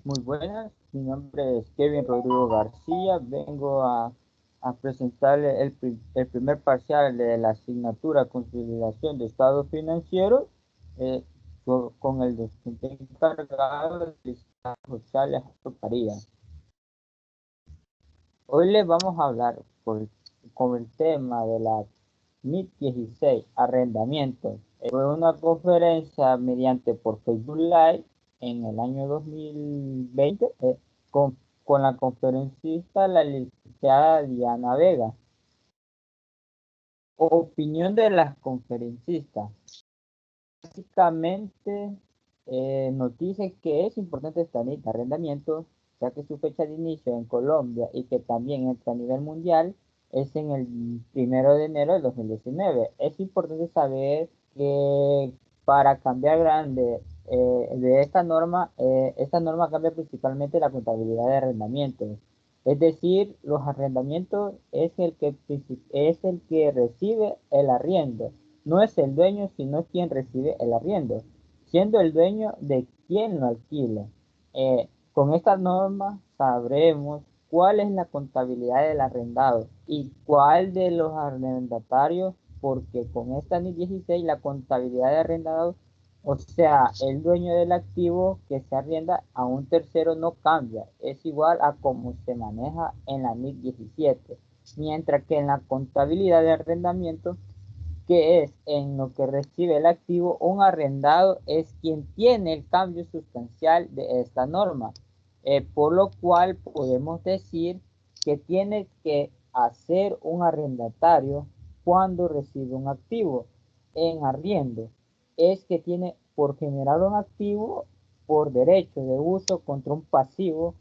Muy buenas, mi nombre es Kevin Rodrigo García. Vengo a presentarle el primer parcial de la asignatura Consolidación de Estados Financieros con el docente encargado, licenciado José Alejandro Farías. Hoy les vamos a hablar con el tema de la MIP 16, arrendamientos. Fue una conferencia mediante por Facebook Live en el año 2020 con la conferencista, la licenciada Diana Vega. Opinión de las conferencistas. Básicamente nos dice que es importante esta ley de arrendamientos, ya que su fecha de inicio en Colombia y que también entra a nivel mundial es en el 1 de enero de 2019. Es importante saber que para cambiar grande de esta norma cambia principalmente la contabilidad de arrendamientos. Es decir, los arrendamientos es el que recibe el arriendo. No es el dueño, sino quien recibe el arriendo, siendo el dueño de quien lo alquila. Con esta norma sabremos cuál es la contabilidad del arrendado y cuál de los arrendatarios, porque con esta NIC 16 la contabilidad de arrendado, o sea, el dueño del activo que se arrienda a un tercero no cambia, es igual a como se maneja en la NIC 17, mientras que en la contabilidad de arrendamiento, que es en lo que recibe el activo, un arrendado es quien tiene el cambio sustancial de esta norma, por lo cual podemos decir que tiene que hacer un arrendatario cuando recibe un activo en arriendo. Es que tiene por generar un activo por derecho de uso contra un pasivo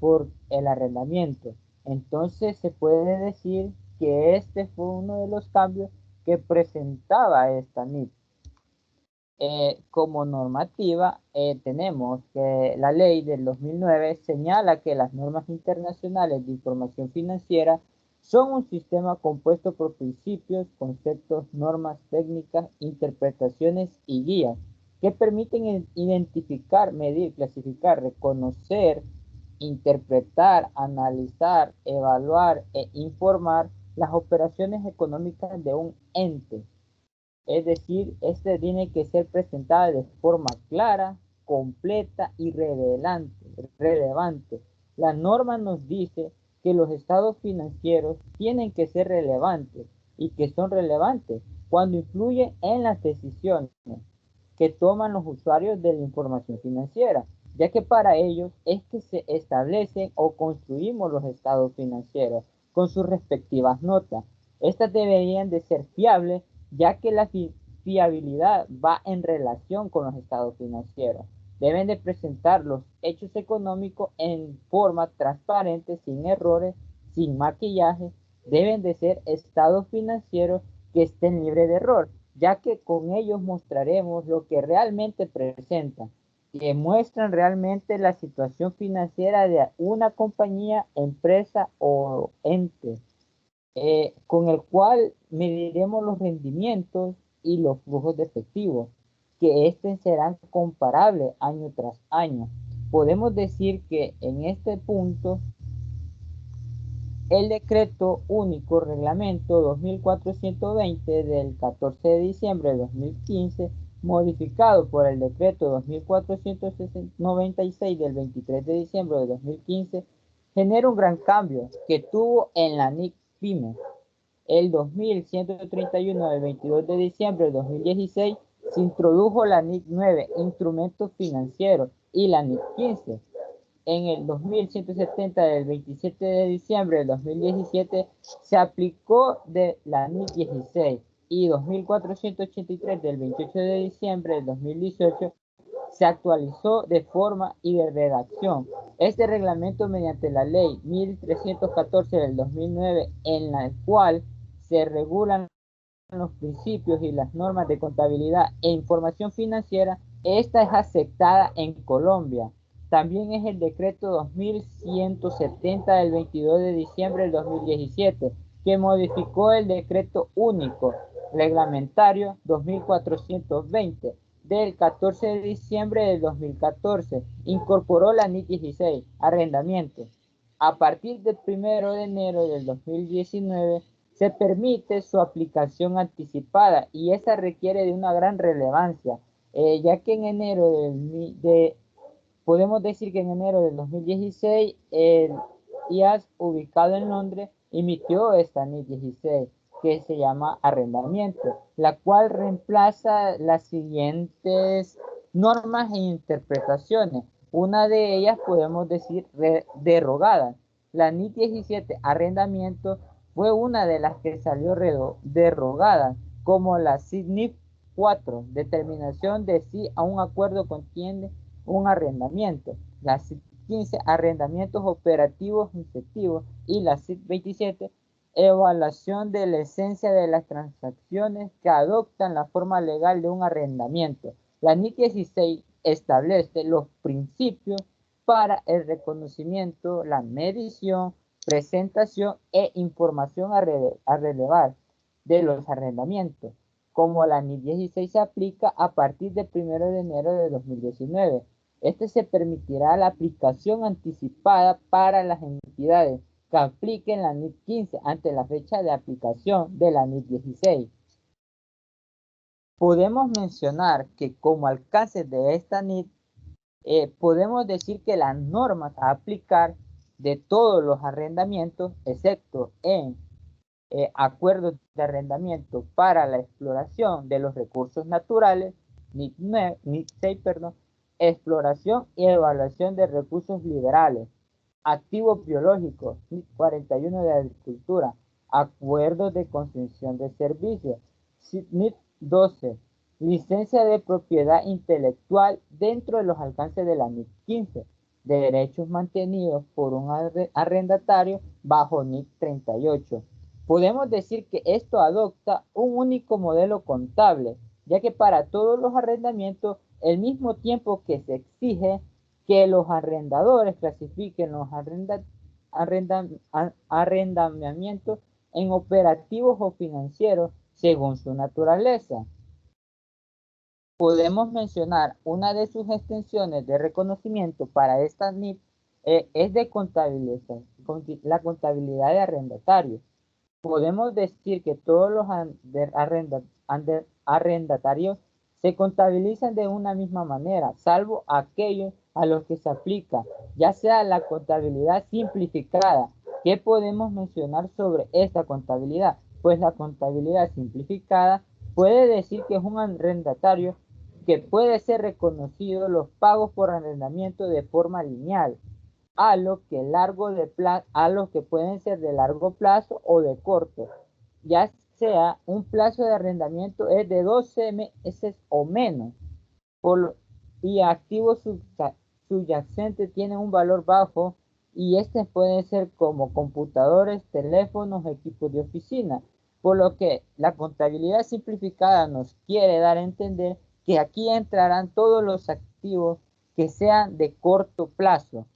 por el arrendamiento. Entonces se puede decir que este fue uno de los cambios que presentaba esta NIC. Como normativa, tenemos que la ley del 2009 señala que las normas internacionales de información financiera son un sistema compuesto por principios, conceptos, normas técnicas, interpretaciones y guías que permiten identificar, medir, clasificar, reconocer, interpretar, analizar, evaluar e informar las operaciones económicas de un ente. Es decir, este tiene que ser presentada de forma clara, completa y relevante. La norma nos dice que los estados financieros tienen que ser relevantes y que son relevantes cuando influyen en las decisiones que toman los usuarios de la información financiera, ya que para ellos es que se establecen o construimos los estados financieros con sus respectivas notas. Estas deberían de ser fiables, ya que la fiabilidad va en relación con los estados financieros. Deben de presentar los hechos económicos en forma transparente, sin errores, sin maquillaje. Deben de ser estados financieros que estén libres de error, ya que con ellos mostraremos lo que realmente presentan, que muestran realmente la situación financiera de una compañía, empresa o ente, con el cual mediremos los rendimientos y los flujos de efectivo, que estos serán comparables año tras año. Podemos decir que en este punto el decreto único reglamento 2420 del 14 de diciembre de 2015, modificado por el decreto 2496 del 23 de diciembre de 2015, genera un gran cambio que tuvo en la NIC PYME. El 2131 del 22 de diciembre de 2016 se introdujo la NIC 9, instrumentos financieros, y la NIC 15. En el 2170 del 27 de diciembre del 2017 se aplicó de la NIC 16 y 2483 del 28 de diciembre del 2018 se actualizó de forma y de redacción. Este reglamento mediante la ley 1314 del 2009, en la cual se regulan los principios y las normas de contabilidad e información financiera, esta es aceptada en Colombia. También es el decreto 2170 del 22 de diciembre del 2017, que modificó el decreto único reglamentario 2420 del 14 de diciembre del 2014 incorporó la NIT 16, arrendamiento. A partir del 1 de enero del 2019 se permite su aplicación anticipada y esa requiere de una gran relevancia, ya que en enero podemos decir que en enero del 2016 el IAS ubicado en Londres emitió esta NIT 16 que se llama arrendamiento, la cual reemplaza las siguientes normas e interpretaciones. Una de ellas podemos decir derogada. La NIT 17 arrendamiento fue una de las que salió derogada, como la CIDNIP 4, determinación de si a un acuerdo contiene un arrendamiento. La CID 15, arrendamientos operativos efectivos, y la CID 27, evaluación de la esencia de las transacciones que adoptan la forma legal de un arrendamiento. La NIT 16 establece los principios para el reconocimiento, la medición, presentación e información a relevar de los arrendamientos, como la NIT 16 se aplica a partir del 1 de enero de 2019. Se permitirá la aplicación anticipada para las entidades que apliquen la NIT 15 ante la fecha de aplicación de la NIT 16. Podemos mencionar que como alcance de esta NIT, podemos decir que las normas a aplicar de todos los arrendamientos, excepto en acuerdos de arrendamiento para la exploración de los recursos naturales, NIT 6, exploración y evaluación de recursos liberales, activos biológicos, NIT 41 de agricultura, acuerdos de concesión de servicios, NIT 12, licencia de propiedad intelectual dentro de los alcances de la NIT 15, derechos mantenidos por un arrendatario bajo NIT 38. Podemos decir que esto adopta un único modelo contable, ya que para todos los arrendamientos, el mismo tiempo que se exige que los arrendadores clasifiquen los arrendamientos en operativos o financieros según su naturaleza. Podemos mencionar una de sus extensiones de reconocimiento para esta NIT es de la contabilidad de arrendatarios. Podemos decir que todos los arrendatarios se contabilizan de una misma manera, salvo aquellos a los que se aplica, ya sea la contabilidad simplificada. ¿Qué podemos mencionar sobre esta contabilidad? Pues la contabilidad simplificada puede decir que es un arrendatario que puede ser reconocido los pagos por arrendamiento de forma lineal, a los que pueden ser de largo plazo o de corto, ya sea un plazo de arrendamiento es de 12 meses o menos, y activos subyacentes tienen un valor bajo, y pueden ser como computadores, teléfonos, equipos de oficina, por lo que la contabilidad simplificada nos quiere dar a entender que aquí entrarán todos los activos que sean de corto plazo.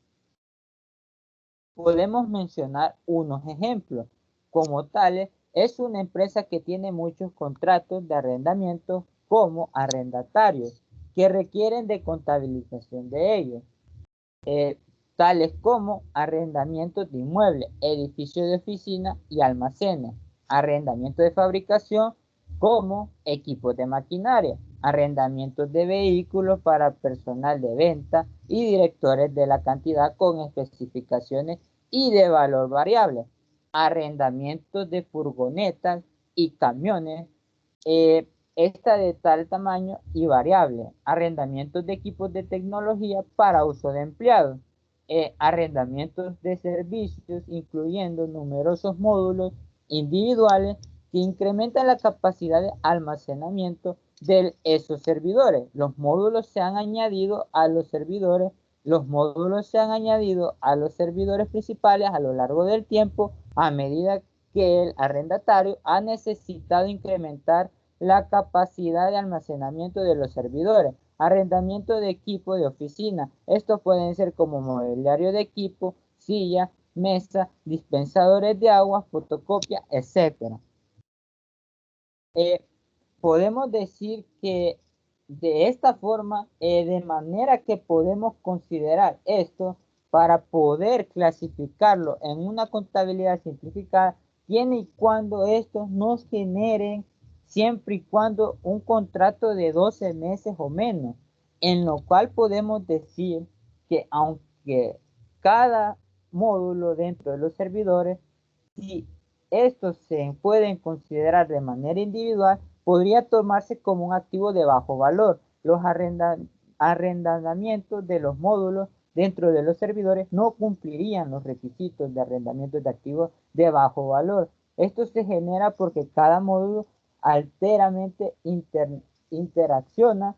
Podemos mencionar unos ejemplos. Como tales, es una empresa que tiene muchos contratos de arrendamiento como arrendatarios que requieren de contabilización de ellos, tales como arrendamientos de inmuebles, edificios de oficina y almacenes, arrendamiento de fabricación como equipos de maquinaria, arrendamientos de vehículos para personal de venta y directores de la cantidad con especificaciones y de valor variable, arrendamientos de furgonetas y camiones, de tal tamaño y variable, arrendamientos de equipos de tecnología para uso de empleados, arrendamientos de servicios incluyendo numerosos módulos individuales que incrementan la capacidad de almacenamiento de esos servidores. Los módulos se han añadido a los servidores principales a lo largo del tiempo a medida que el arrendatario ha necesitado incrementar la capacidad de almacenamiento de los servidores. Arrendamiento de equipo de oficina. Estos pueden ser como mobiliario de equipo, silla, mesa, dispensadores de agua, fotocopia, etc. Podemos decir que de esta forma, de manera que podemos considerar esto para poder clasificarlo en una contabilidad simplificada, tiene y cuando estos nos generen siempre y cuando un contrato de 12 meses o menos, en lo cual podemos decir que aunque cada módulo dentro de los servidores, si estos se pueden considerar de manera individual, podría tomarse como un activo de bajo valor. Los arrendamientos de los módulos dentro de los servidores no cumplirían los requisitos de arrendamiento de activos de bajo valor. Esto se genera porque cada módulo alteramente interacciona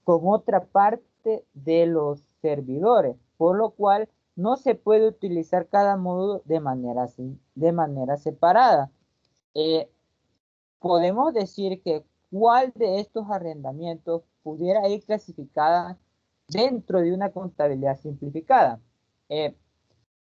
con otra parte de los servidores, por lo cual no se puede utilizar cada módulo de manera separada. Eh, Podemos decir que cuál de estos arrendamientos pudiera ir clasificada dentro de una contabilidad simplificada. Eh,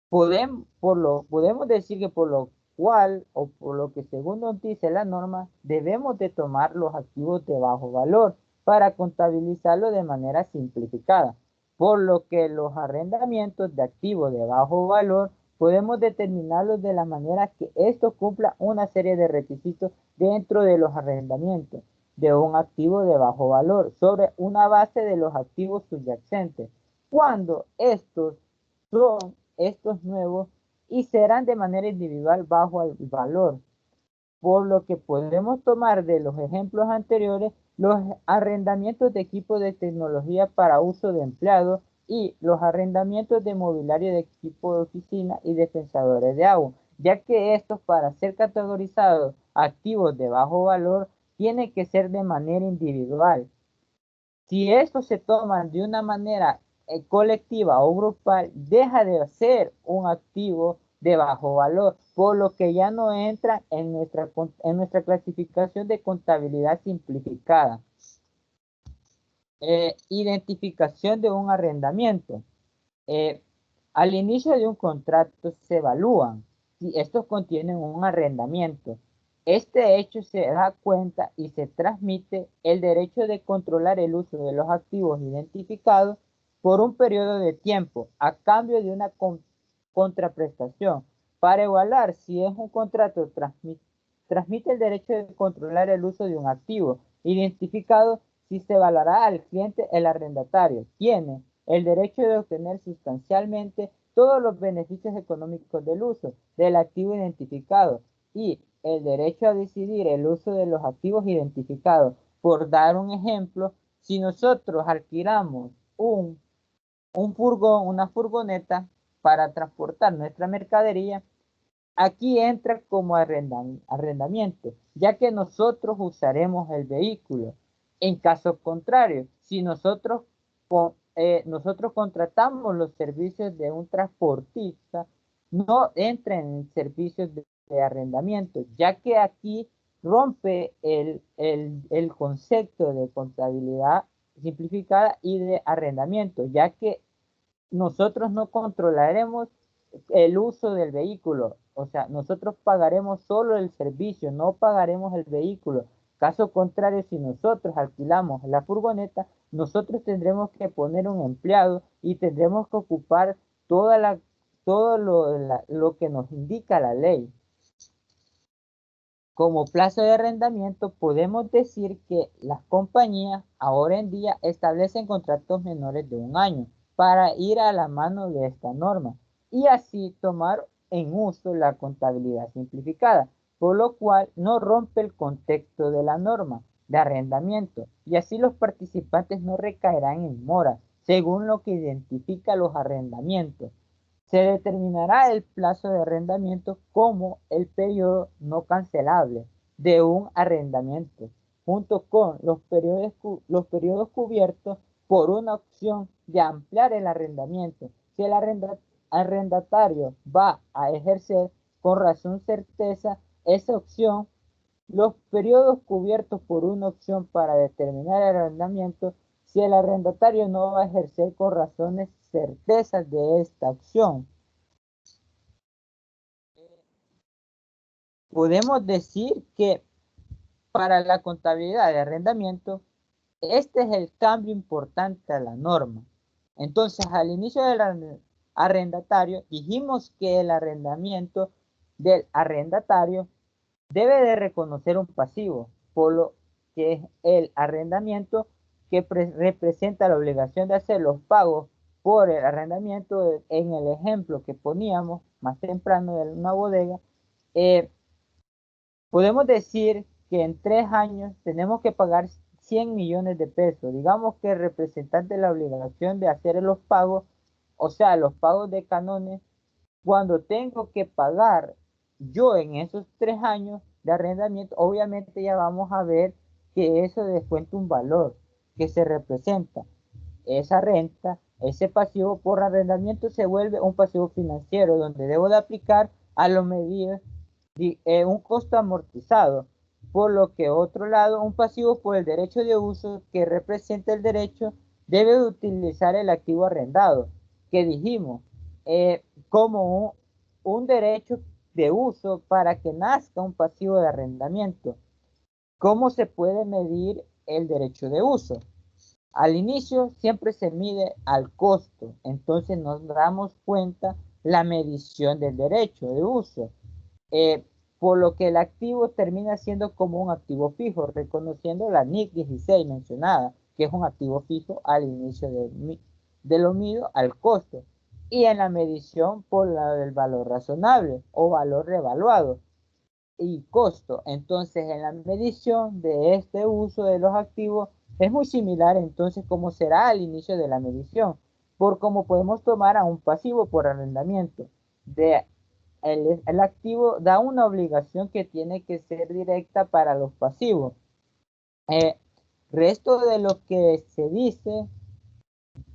podemos decir que por lo cual o por lo que según nos dice la norma, debemos de tomar los activos de bajo valor para contabilizarlo de manera simplificada. Por lo que los arrendamientos de activos de bajo valor podemos determinarlos de la manera que estos cumplan una serie de requisitos dentro de los arrendamientos de un activo de bajo valor sobre una base de los activos subyacentes. Cuando son estos nuevos y serán de manera individual bajo el valor, por lo que podemos tomar de los ejemplos anteriores los arrendamientos de equipos de tecnología para uso de empleados y los arrendamientos de mobiliario de equipo de oficina y dispensadores de agua, ya que estos para ser categorizados activos de bajo valor tienen que ser de manera individual. Si estos se toman de una manera colectiva o grupal, deja de ser un activo de bajo valor, por lo que ya no entra en nuestra clasificación de contabilidad simplificada. Identificación de un arrendamiento. Eh, Al inicio de un contrato se evalúan si estos contienen un arrendamiento. Este hecho se da cuenta y se transmite el derecho de controlar el uso de los activos identificados por un periodo de tiempo a cambio de una contraprestación. Para evaluar si es un contrato, transmite el derecho de controlar el uso de un activo identificado si se evaluará al cliente el arrendatario. Tiene el derecho de obtener sustancialmente todos los beneficios económicos del uso del activo identificado y el derecho a decidir el uso de los activos identificados. Por dar un ejemplo, si nosotros alquilamos un furgón, una furgoneta para transportar nuestra mercadería, aquí entra como arrendamiento, ya que nosotros usaremos el vehículo. En caso contrario, si nosotros contratamos los servicios de un transportista, no entra en servicios de arrendamiento, ya que aquí rompe el concepto de contabilidad simplificada y de arrendamiento, ya que nosotros no controlaremos el uso del vehículo. O sea, nosotros pagaremos solo el servicio, no pagaremos el vehículo. Caso contrario, si nosotros alquilamos la furgoneta, nosotros tendremos que poner un empleado y tendremos que ocupar todo lo que nos indica la ley. Como plazo de arrendamiento, podemos decir que las compañías ahora en día establecen contratos menores de un año para ir a la mano de esta norma y así tomar en uso la contabilidad simplificada, por lo cual no rompe el contexto de la norma de arrendamiento y así los participantes no recaerán en mora según lo que identifica los arrendamientos. Se determinará el plazo de arrendamiento como el periodo no cancelable de un arrendamiento, junto con los periodos cubiertos por una opción de ampliar el arrendamiento. Si el arrendatario va a ejercer con razón certeza esa opción, los periodos cubiertos por una opción para determinar el arrendamiento si el arrendatario no va a ejercer con razones certezas de esta opción. Podemos decir que para la contabilidad de arrendamiento Este es el cambio importante a la norma. Entonces, al inicio del arrendatario, dijimos que el arrendamiento del arrendatario debe de reconocer un pasivo, por lo que es el arrendamiento que representa la obligación de hacer los pagos por el arrendamiento. En el ejemplo que poníamos más temprano de una bodega, eh, podemos decir que en 3 años tenemos que pagar 100 millones de pesos. Digamos que el representante de la obligación de hacer los pagos, o sea, los pagos de canones, cuando tengo que pagar yo en esos 3 años de arrendamiento, obviamente ya vamos a ver que eso descuenta un valor que se representa. Esa renta, ese pasivo por arrendamiento se vuelve un pasivo financiero donde debo de aplicar a lo medido un costo amortizado, por lo que otro lado, un pasivo por el derecho de uso que representa el derecho debe de utilizar el activo arrendado, que dijimos, como un derecho de uso para que nazca un pasivo de arrendamiento. ¿Cómo se puede medir el derecho de uso? Al inicio siempre se mide al costo, entonces nos damos cuenta la medición del derecho de uso, eh, por lo que el activo termina siendo como un activo fijo, reconociendo la NIC 16 mencionada, que es un activo fijo al inicio de lo mido al costo, y en la medición por la del valor razonable o valor revaluado y costo. Entonces, en la medición de este uso de los activos es muy similar entonces como será al inicio de la medición, por como podemos tomar a un pasivo por arrendamiento. El activo da una obligación que tiene que ser directa para los pasivos. Eh, Resto de lo que se dice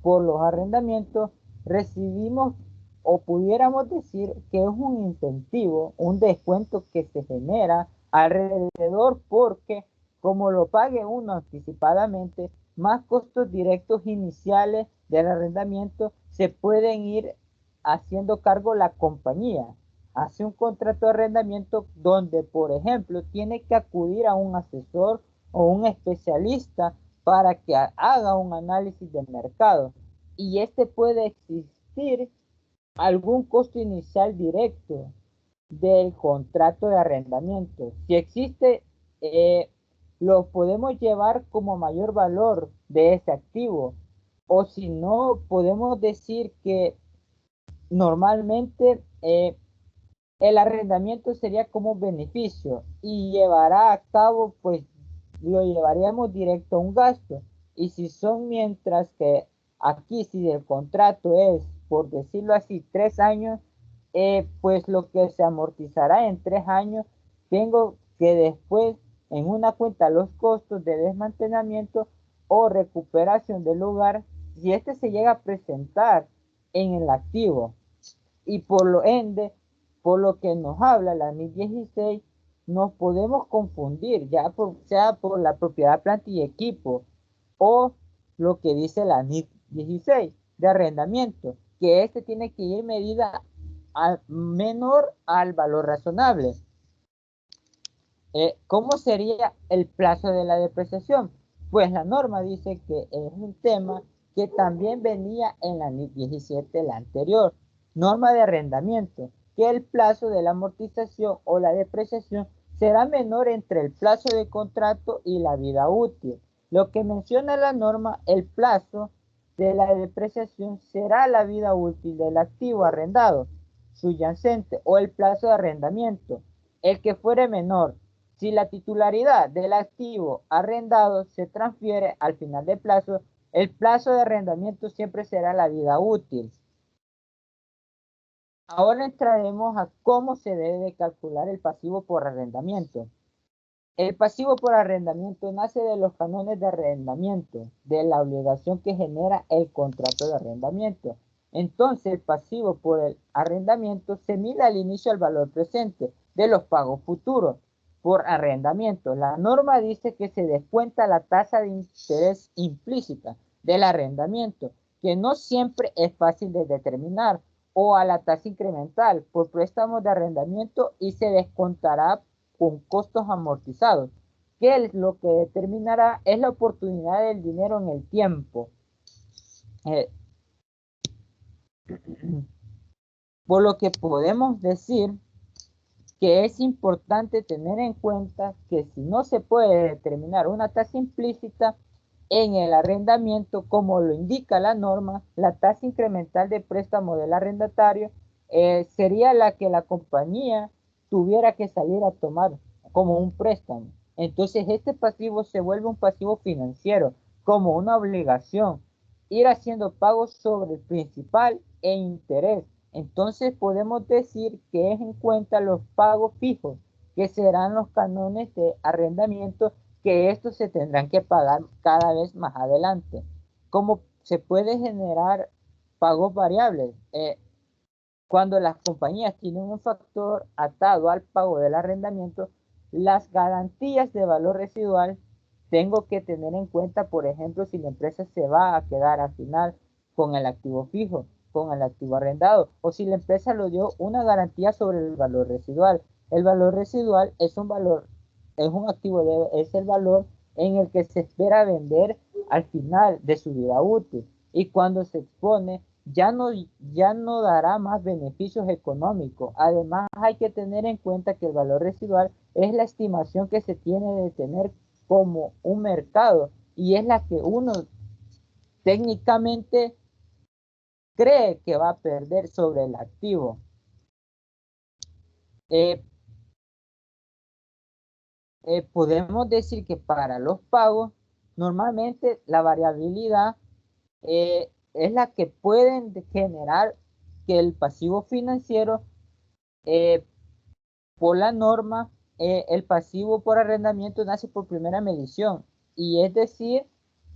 por los arrendamientos, recibimos o pudiéramos decir que es un incentivo, un descuento que se genera alrededor porque como lo pague uno anticipadamente, más costos directos iniciales del arrendamiento se pueden ir haciendo cargo la compañía. Hace un contrato de arrendamiento donde, por ejemplo, tiene que acudir a un asesor o un especialista para que haga un análisis de mercado. Y este puede existir algún costo inicial directo del contrato de arrendamiento. Si existe, eh, lo podemos llevar como mayor valor de ese activo. O si no, podemos decir que normalmente el arrendamiento sería como un beneficio y llevará a cabo, pues lo llevaríamos directo a un gasto. Y si son mientras que aquí, si el contrato es, por decirlo así, 3 años, pues lo que se amortizará en 3 años, tengo que después en una cuenta los costos de desmantelamiento o recuperación del lugar, si este se llega a presentar en el activo y por lo ende, por lo que nos habla la NIC 16, nos podemos confundir, sea por la propiedad, planta y equipo, o lo que dice la NIC 16 de arrendamiento, que este tiene que ir medida menor al valor razonable. ¿Cómo sería el plazo de la depreciación? Pues la norma dice que es un tema que también venía en la NIC 17, la anterior, norma de arrendamiento, que el plazo de la amortización o la depreciación será menor entre el plazo de contrato y la vida útil. Lo que menciona la norma, el plazo de la depreciación será la vida útil del activo arrendado subyacente o el plazo de arrendamiento, el que fuere menor. Si la titularidad del activo arrendado se transfiere al final del plazo, el plazo de arrendamiento siempre será la vida útil. Ahora entraremos a cómo se debe de calcular el pasivo por arrendamiento. El pasivo por arrendamiento nace de los cánones de arrendamiento, de la obligación que genera el contrato de arrendamiento. Entonces, el pasivo por el arrendamiento se mide al inicio al valor presente de los pagos futuros por arrendamiento. La norma dice que se descuenta la tasa de interés implícita del arrendamiento, que no siempre es fácil de determinar, o a la tasa incremental por préstamos de arrendamiento y se descontará con costos amortizados, que lo que determinará es la oportunidad del dinero en el tiempo. Por lo que podemos decir que es importante tener en cuenta que si no se puede determinar una tasa implícita en el arrendamiento, como lo indica la norma, la tasa incremental de préstamo del arrendatario sería la que la compañía tuviera que salir a tomar como un préstamo. Entonces este pasivo se vuelve un pasivo financiero, como una obligación, ir haciendo pagos sobre el principal e interés. Entonces podemos decir que es en cuenta los pagos fijos, que serán los cánones de arrendamiento, que estos se tendrán que pagar cada vez más adelante. ¿Cómo se puede generar pagos variables? Cuando las compañías tienen un factor atado al pago del arrendamiento, las garantías de valor residual tengo que tener en cuenta, por ejemplo, si la empresa se va a quedar al final con el activo fijo, con el activo arrendado, o si la empresa lo dio una garantía sobre el valor residual. El valor residual es un valor, es un activo, es el valor en el que se espera vender al final de su vida útil, y cuando se expone ya no dará más beneficios económicos. Además, hay que tener en cuenta que el valor residual es la estimación que se tiene de tener como un mercado, y es la que uno técnicamente cree que va a perder sobre el activo. Eh, Podemos decir que para los pagos, normalmente la variabilidad es la que pueden generar que el pasivo financiero, eh, por la norma, el pasivo por arrendamiento nace por primera medición, y es decir,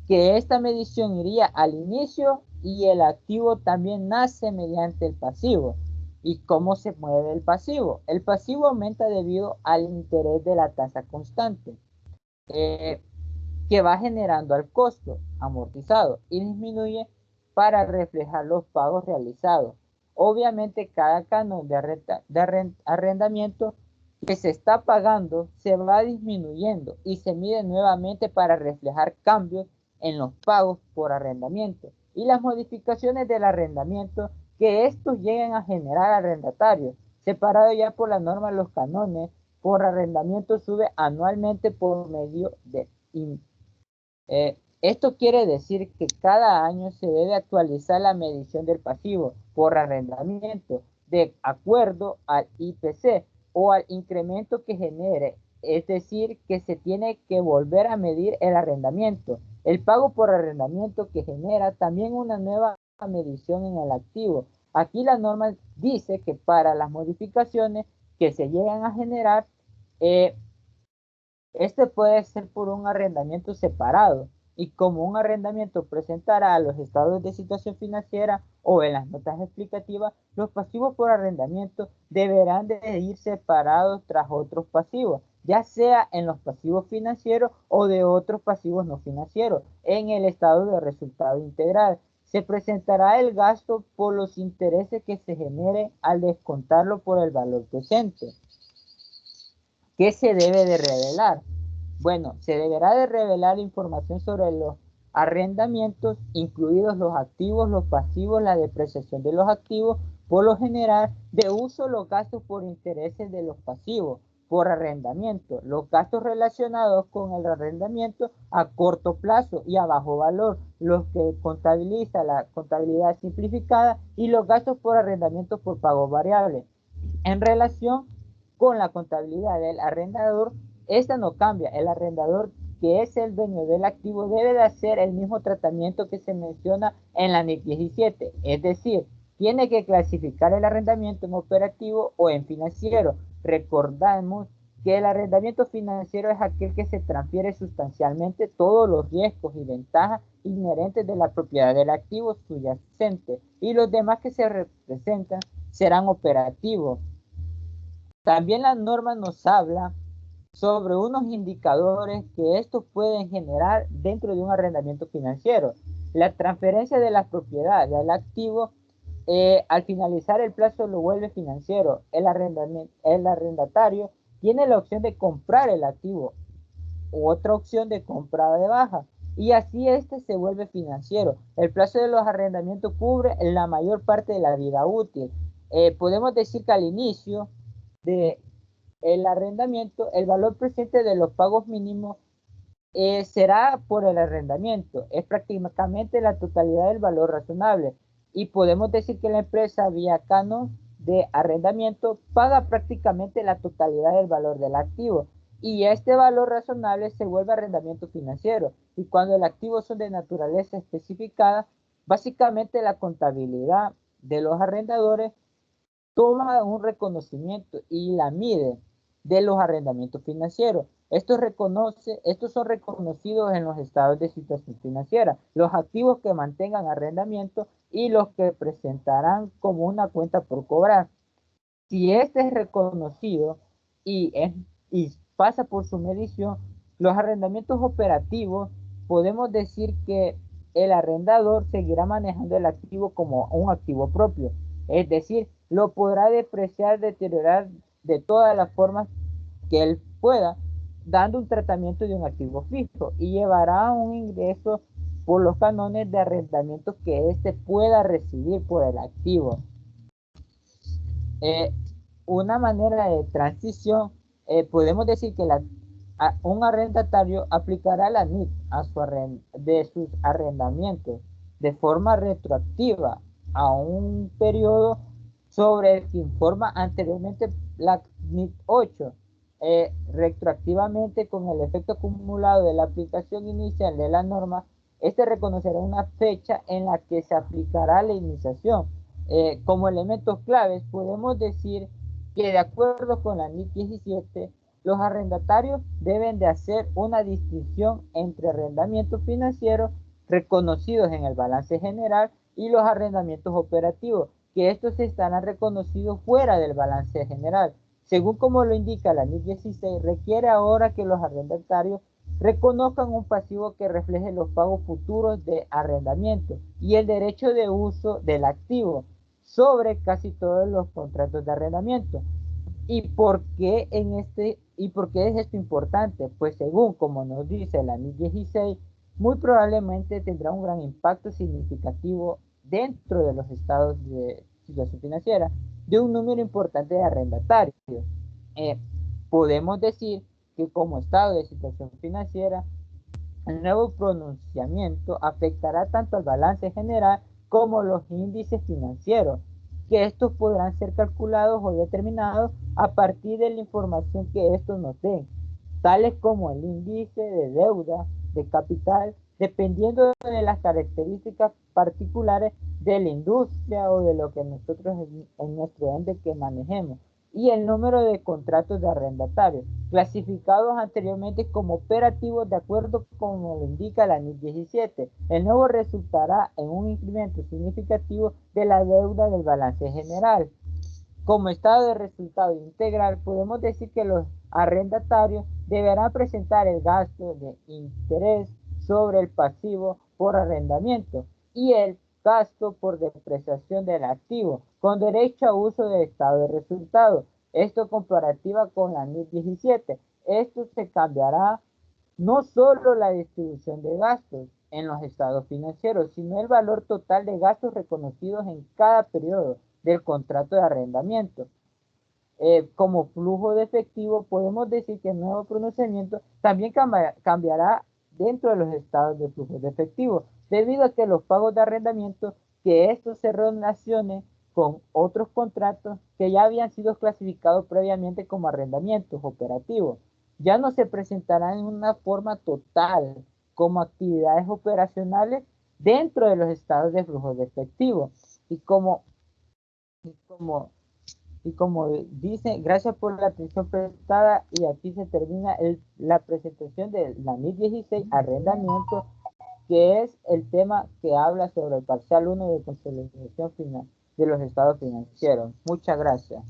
que esta medición iría al inicio y el activo también nace mediante el pasivo. ¿Y cómo se mueve el pasivo? El pasivo aumenta debido al interés de la tasa constante, eh, que va generando al costo amortizado y disminuye para reflejar los pagos realizados. Obviamente cada canon de arrendamiento que se está pagando se va disminuyendo y se mide nuevamente para reflejar cambios en los pagos por arrendamiento y las modificaciones del arrendamiento que estos lleguen a generar arrendatarios. Separado ya por la norma, los canones por arrendamiento sube anualmente por medio de esto quiere decir que cada año se debe actualizar la medición del pasivo por arrendamiento de acuerdo al IPC o al incremento que genere. Es decir, que se tiene que volver a medir el arrendamiento. El pago por arrendamiento que genera también una nueva medición en el activo. Aquí la norma dice que para las modificaciones que se llegan a generar, eh, este puede ser por un arrendamiento separado, y como un arrendamiento presentará los estados de situación financiera o en las notas explicativas, los pasivos por arrendamiento deberán de ir separados tras otros pasivos, ya sea en los pasivos financieros o de otros pasivos no financieros. En el estado de resultado integral se presentará el gasto por los intereses que se genere al descontarlo por el valor presente. ¿Qué se debe de revelar? Bueno, se deberá de revelar información sobre los arrendamientos, incluidos los activos, los pasivos, la depreciación de los activos, por lo general, de uso los gastos por intereses de los pasivos, por arrendamiento, los gastos relacionados con el arrendamiento a corto plazo y a bajo valor, los que contabiliza la contabilidad simplificada, y los gastos por arrendamiento por pagos variables. En relación con la contabilidad del arrendador, esta no cambia. El arrendador, que es el dueño del activo, debe de hacer el mismo tratamiento que se menciona en la NIC 17, es decir, tiene que clasificar el arrendamiento en operativo o en financiero. Recordamos que el arrendamiento financiero es aquel que se transfiere sustancialmente todos los riesgos y ventajas inherentes de la propiedad del activo subyacente, y los demás que se representan serán operativos. También la norma nos habla sobre unos indicadores que estos pueden generar dentro de un arrendamiento financiero. La transferencia de la propiedad del activo, al finalizar el plazo, lo vuelve financiero. El arrendatario tiene la opción de comprar el activo otra opción de compra de baja. Y así este se vuelve financiero. El plazo de los arrendamientos cubre la mayor parte de la vida útil. Podemos decir que al inicio de el arrendamiento, el valor presente de los pagos mínimos será por el arrendamiento. Es prácticamente la totalidad del valor razonable. Y podemos decir que la empresa vía canon de arrendamiento paga prácticamente la totalidad del valor del activo. Y este valor razonable se vuelve arrendamiento financiero. Y cuando el activo son de naturaleza especificada, básicamente la contabilidad de los arrendadores toma un reconocimiento y la mide de los arrendamientos financieros. Estos son reconocidos en los estados de situación financiera, los activos que mantengan arrendamiento y los que presentarán como una cuenta por cobrar. Si este es reconocido y pasa por su medición, los arrendamientos operativos, podemos decir que el arrendador seguirá manejando el activo como un activo propio, es decir, lo podrá depreciar, deteriorar de todas las formas que él pueda, dando un tratamiento de un activo fijo y llevará un ingreso por los canones de arrendamiento que éste pueda recibir por el activo. Eh, una manera de transición, podemos decir que un arrendatario aplicará la NIC de sus arrendamientos de forma retroactiva a un periodo sobre el que informa anteriormente la NIC 8, retroactivamente con el efecto acumulado de la aplicación inicial de la norma. Este reconocerá una fecha en la que se aplicará la iniciación. Como elementos claves, podemos decir que de acuerdo con la NIC 17, los arrendatarios deben de hacer una distinción entre arrendamientos financieros reconocidos en el balance general y los arrendamientos operativos, que estos estarán reconocidos fuera del balance general. Según como lo indica la NIC 16, requiere ahora que los arrendatarios reconozcan un pasivo que refleje los pagos futuros de arrendamiento y el derecho de uso del activo sobre casi todos los contratos de arrendamiento. ¿Y por qué es esto importante? Pues según como nos dice la NIC 16, muy probablemente tendrá un gran impacto significativo dentro de los estados de situación financiera de un número importante de arrendatarios. Eh, Podemos decir que como estado de situación financiera, el nuevo pronunciamiento afectará tanto al balance general como los índices financieros, que estos podrán ser calculados o determinados a partir de la información que estos nos den, tales como el índice de deuda, de capital, dependiendo de las características particulares de la industria o de lo que nosotros en nuestro ente que manejemos, y el número de contratos de arrendatarios, clasificados anteriormente como operativos de acuerdo con lo indica la NIC 17. El nuevo resultará en un incremento significativo de la deuda del balance general. Como estado de resultado integral, podemos decir que los arrendatarios deberán presentar el gasto de interés sobre el pasivo por arrendamiento y el gasto por depreciación del activo, con derecho a uso de estado de resultado. Esto comparativa con la NIC 17. Esto se cambiará no solo la distribución de gastos en los estados financieros, sino el valor total de gastos reconocidos en cada periodo del contrato de arrendamiento. Como flujo de efectivo, podemos decir que el nuevo pronunciamiento también cambiará dentro de los estados de flujo de efectivo, debido a que los pagos de arrendamiento, que estos se relacionen con otros contratos que ya habían sido clasificados previamente como arrendamientos operativos, ya no se presentarán en una forma total como actividades operacionales dentro de los estados de flujo de efectivo. Y como, y como y como dice, gracias por la atención prestada y aquí se termina la presentación de la NIC 16, arrendamiento, que es el tema que habla sobre el parcial 1 de consolidación final de los estados financieros. Muchas gracias.